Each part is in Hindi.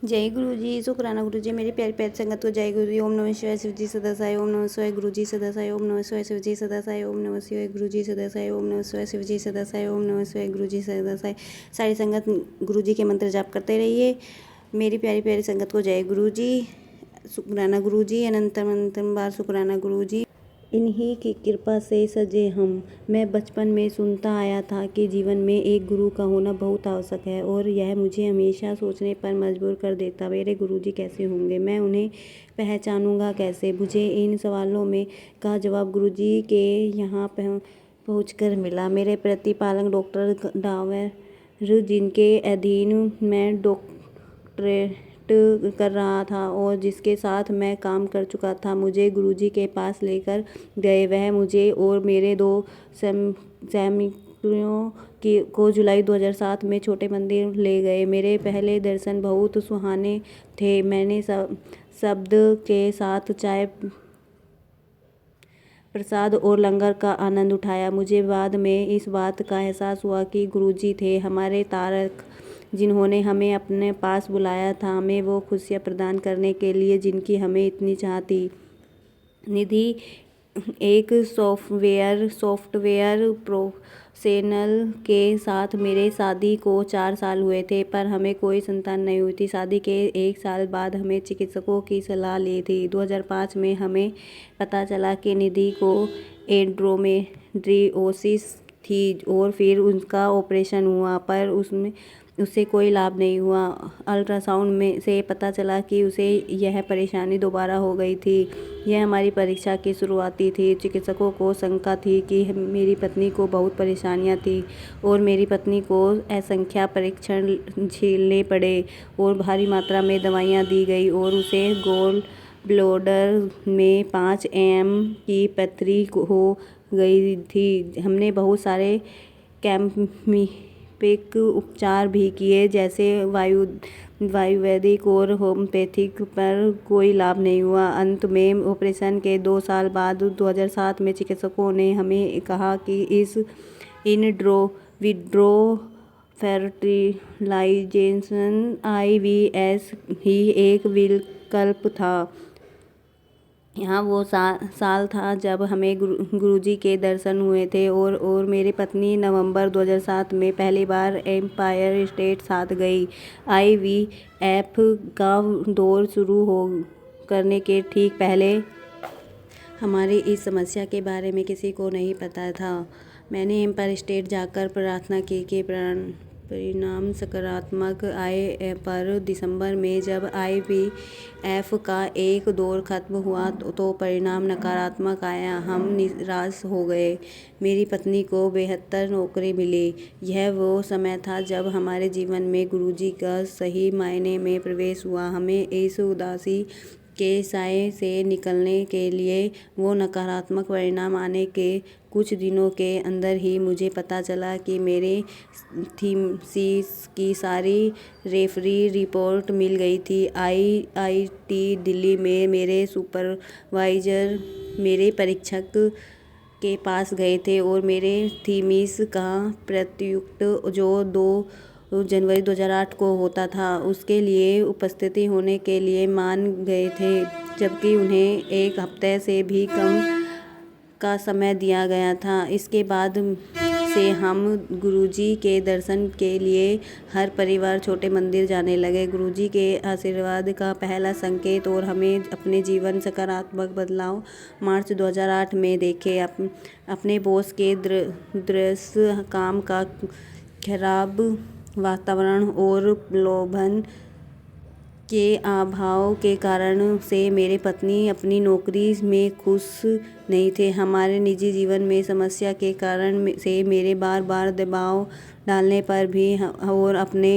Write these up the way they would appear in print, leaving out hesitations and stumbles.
जय गुरु जी। शुक्राना गुरु जी। मेरी प्यारी प्यारी संगत को जय गुरु जी। ओम नमः शिवाय। शिव जी सदा साई। ओम नमः शिवाय। गुरु जी सदा साई। ओम नमः शिवाय। शिव जी सदा साई। ओम नमः शिवाय। गुरु जी सदा साई। ओम नमः शिवाय। शिव जी सदा साई। ओम नमः शिवाय। गुरु जी सदा साई। सारी संगत गुरु जी के मंत्र जाप करते रहिए। मेरी प्यारी प्यारी संगत को जय गुरु जी। शुक्राना गुरु जी। अनंतम अनंतम बार शुक्राना गुरु जी। इन्हीं की कृपा से सजे हम। मैं बचपन में सुनता आया था कि जीवन में एक गुरु का होना बहुत आवश्यक है और यह मुझे हमेशा सोचने पर मजबूर कर देता। मेरे गुरुजी कैसे होंगे, मैं उन्हें पहचानूंगा कैसे। मुझे इन सवालों में का जवाब गुरुजी के यहाँ पहुँचकर मिला। मेरे प्रतिपालक डॉक्टर डावर, जिनके अधीन मैं डॉक्टरेट कर रहा था और जिसके साथ मैं काम कर चुका था, मुझे गुरुजी के पास लेकर गए। वह मुझे और मेरे दो सैनिकों को जुलाई 2007 में छोटे मंदिर ले गए। मेरे पहले दर्शन बहुत सुहाने थे। मैंने शब्द के साथ चाय, प्रसाद और लंगर का आनंद उठाया। मुझे बाद में इस बात का एहसास हुआ कि गुरुजी थे हमारे तारक, जिन्होंने हमें अपने पास बुलाया था, हमें वो खुशियाँ प्रदान करने के लिए जिनकी हमें इतनी चाह थी। निधि एक सॉफ्टवेयर प्रोफेशनल के साथ मेरे शादी को 4 साल हुए थे, पर हमें कोई संतान नहीं हुई थी। शादी के 1 साल बाद हमें चिकित्सकों की सलाह ली थी। 2005 में हमें पता चला कि निधि को एंडोमेट्रियोसिस थी और फिर उनका ऑपरेशन हुआ, पर उससे कोई लाभ नहीं हुआ। अल्ट्रासाउंड में से पता चला कि उसे यह परेशानी दोबारा हो गई थी। यह हमारी परीक्षा की शुरुआती थी। चिकित्सकों को शंका थी कि मेरी पत्नी को बहुत परेशानियां थी और मेरी पत्नी को असंख्य परीक्षण झेलने पड़े और भारी मात्रा में दवाइयां दी गई और उसे गॉल ब्लैडर में 5 mm की पथरी हो गई थी। हमने बहुत सारे कैम्पिक उपचार भी किए, जैसे आयुर्वेदिक और होम्योपैथिक, पर कोई लाभ नहीं हुआ। अंत में ऑपरेशन के 2 साल बाद 2007 में चिकित्सकों ने हमें कहा कि इन विट्रो फर्टिलाइजेशन IVF ही एक विकल्प था। यहाँ वो साल था जब हमें गुरुजी के दर्शन हुए थे और मेरी पत्नी नवंबर 2007 में पहली बार एम्पायर स्टेट साथ गई। IVF का दौर शुरू करने के ठीक पहले हमारी इस समस्या के बारे में किसी को नहीं पता था। मैंने एम्पायर स्टेट जाकर प्रार्थना की कि परिणाम सकारात्मक आए, पर दिसंबर में जब IVF का एक दौर खत्म हुआ तो परिणाम नकारात्मक आया। हम निराश हो गए। मेरी पत्नी को बेहतर नौकरी मिली। यह वो समय था जब हमारे जीवन में गुरुजी का सही मायने में प्रवेश हुआ। हमें इस उदासी के साए से निकलने के लिए वो नकारात्मक परिणाम आने के कुछ दिनों के अंदर ही मुझे पता चला कि मेरे थीसिस की सारी रेफरी रिपोर्ट मिल गई थी। IIT दिल्ली में मेरे सुपरवाइजर मेरे परीक्षक के पास गए थे और मेरे थीसिस का प्रत्युत्तर, जो 2 जनवरी 2008 को होता था, उसके लिए उपस्थिति होने के लिए मान गए थे, जबकि उन्हें 1 हफ्ते से भी कम का समय दिया गया था। इसके बाद से हम गुरुजी के दर्शन के लिए हर परिवार छोटे मंदिर जाने लगे। गुरुजी के आशीर्वाद का पहला संकेत और हमें अपने जीवन सकारात्मक बदलाव मार्च 2008 में देखे। अपने बॉस के दृश्य, काम का खराब वातावरण और प्रलोभन के अभाव के कारण से मेरे पत्नी अपनी नौकरी में खुश नहीं थे। हमारे निजी जीवन में समस्या के कारण से मेरे बार बार दबाव डालने पर भी और अपने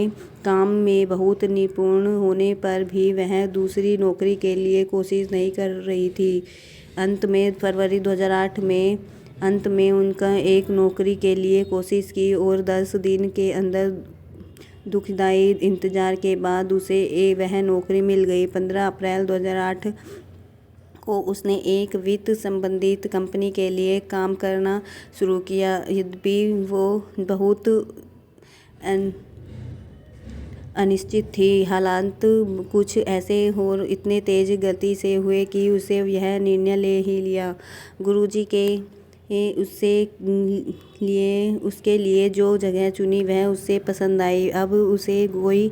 काम में बहुत निपुण होने पर भी वह दूसरी नौकरी के लिए कोशिश नहीं कर रही थी। अंत में फरवरी 2008 में उनका एक नौकरी के लिए कोशिश की और 10 दिन के अंदर दुखदाई इंतजार के बाद उसे वह नौकरी मिल गई। 15 अप्रैल 2008 को उसने एक वित्त संबंधित कंपनी के लिए काम करना शुरू किया। यद्यपि वो बहुत अनिश्चित थी। हालात कुछ ऐसे और इतने तेज गति से हुए कि उसे यह निर्णय ले ही लिया। गुरुजी के उसके लिए जो जगह चुनी वह उसे पसंद आई। अब उसे कोई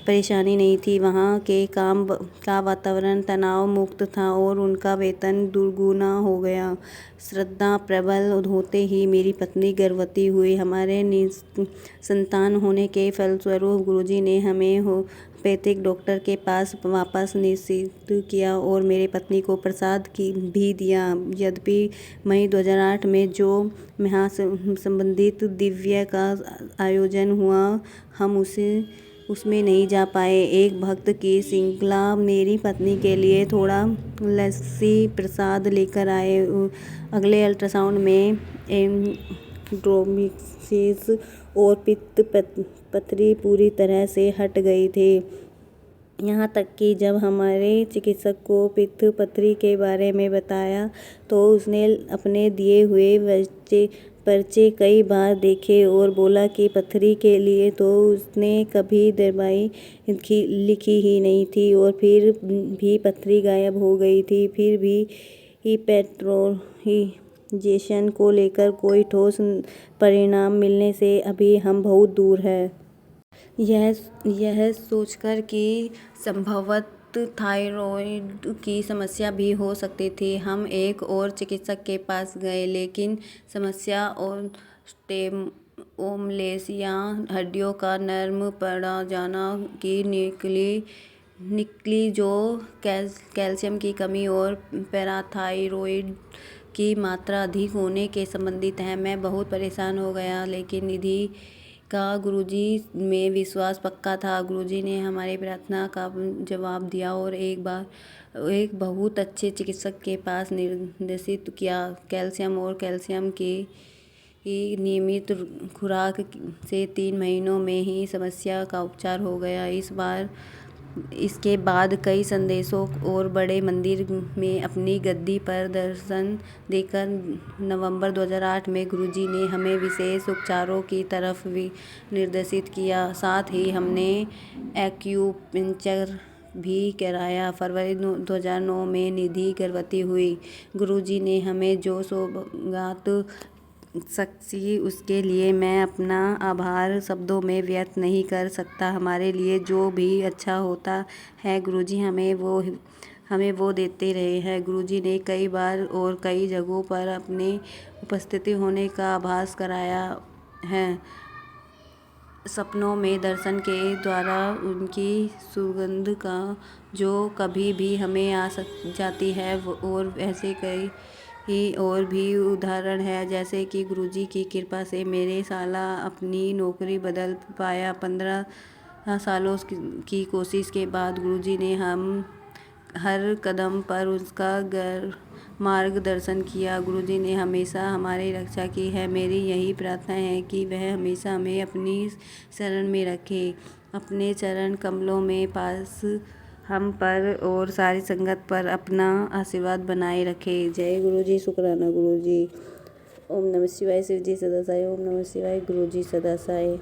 परेशानी नहीं थी। वहाँ के काम का वातावरण तनाव मुक्त था और उनका वेतन दुगुना हो गया। श्रद्धा प्रबल होते ही मेरी पत्नी गर्भवती हुई। हमारे निसंतान होने के फलस्वरूप गुरुजी ने हमें होम्योपैथिक डॉक्टर के पास वापस निश्चित किया और मेरी पत्नी को प्रसाद भी दिया। यद्यपि मई 2008 में जो महासंबंधित दिव्य का आयोजन हुआ, हम उसमें नहीं जा पाए। एक भक्त की श्रृंखला मेरी पत्नी के लिए थोड़ा लस्सी प्रसाद लेकर आए। अगले अल्ट्रासाउंड में एंडोमेट्रियोसिस और पित्त पथरी पूरी तरह से हट गई थी। यहाँ तक कि जब हमारे चिकित्सक को पित्त पथरी के बारे में बताया तो उसने अपने दिए हुए पर्चे कई बार देखे और बोला कि पथरी के लिए तो उसने कभी दवाई लिखी ही नहीं थी और फिर भी पथरी गायब हो गई थी। फिर भी पैथोलॉजिस्ट को लेकर कोई ठोस परिणाम मिलने से अभी हम बहुत दूर हैं। यह सोचकर कि संभवतः थायराइड की समस्या भी हो सकती थी, हम एक और चिकित्सक के पास गए, लेकिन समस्या ओस्टियोमलेसिया, हड्डियों का नरम पड़ जाना की निकली जो कैल्शियम की कमी और पैराथायरॉइड की मात्रा अधिक होने के संबंधित है। मैं बहुत परेशान हो गया, लेकिन निधि का गुरुजी में विश्वास पक्का था। गुरुजी ने हमारी प्रार्थना का जवाब दिया और एक बहुत अच्छे चिकित्सक के पास निर्देशित किया। कैल्शियम की नियमित खुराक से 3 महीनों में ही समस्या का उपचार हो गया। इसके बाद कई संदेशों और बड़े मंदिर में अपनी गद्दी पर दर्शन देकर नवंबर 2008 में गुरुजी ने हमें विशेष उपचारों की तरफ भी निर्देशित किया। साथ ही हमने एक्यूपंक्चर भी कराया। फरवरी 2009 में निधि गर्भवती हुई। गुरुजी ने हमें जो सौगात बख्शी उसके लिए मैं अपना आभार शब्दों में व्यक्त नहीं कर सकता। हमारे लिए जो भी अच्छा होता है गुरुजी हमें वो देते रहे हैं। गुरुजी ने कई बार और कई जगहों पर अपने उपस्थित होने का आभास कराया है। सपनों में दर्शन के द्वारा उनकी सुगंध का जो कभी भी हमें आ जाती है। और ऐसे कई और भी उदाहरण है, जैसे कि गुरुजी की कृपा से मेरे साला अपनी नौकरी बदल पाया। 15 सालों की कोशिश के बाद गुरुजी ने हम हर कदम पर उसका मार्गदर्शन किया। गुरुजी ने हमेशा हमारी रक्षा की है। मेरी यही प्रार्थना है कि वह हमेशा हमें अपनी शरण में रखे, अपने चरण कमलों में पास हम पर और सारी संगत पर अपना आशीर्वाद बनाए रखे। जय गुरुजी। शुक्राना गुरुजी। ओम नमः शिवाय। शिवजी सदा साई। ओम नमः शिवाय। गुरुजी सदा साई।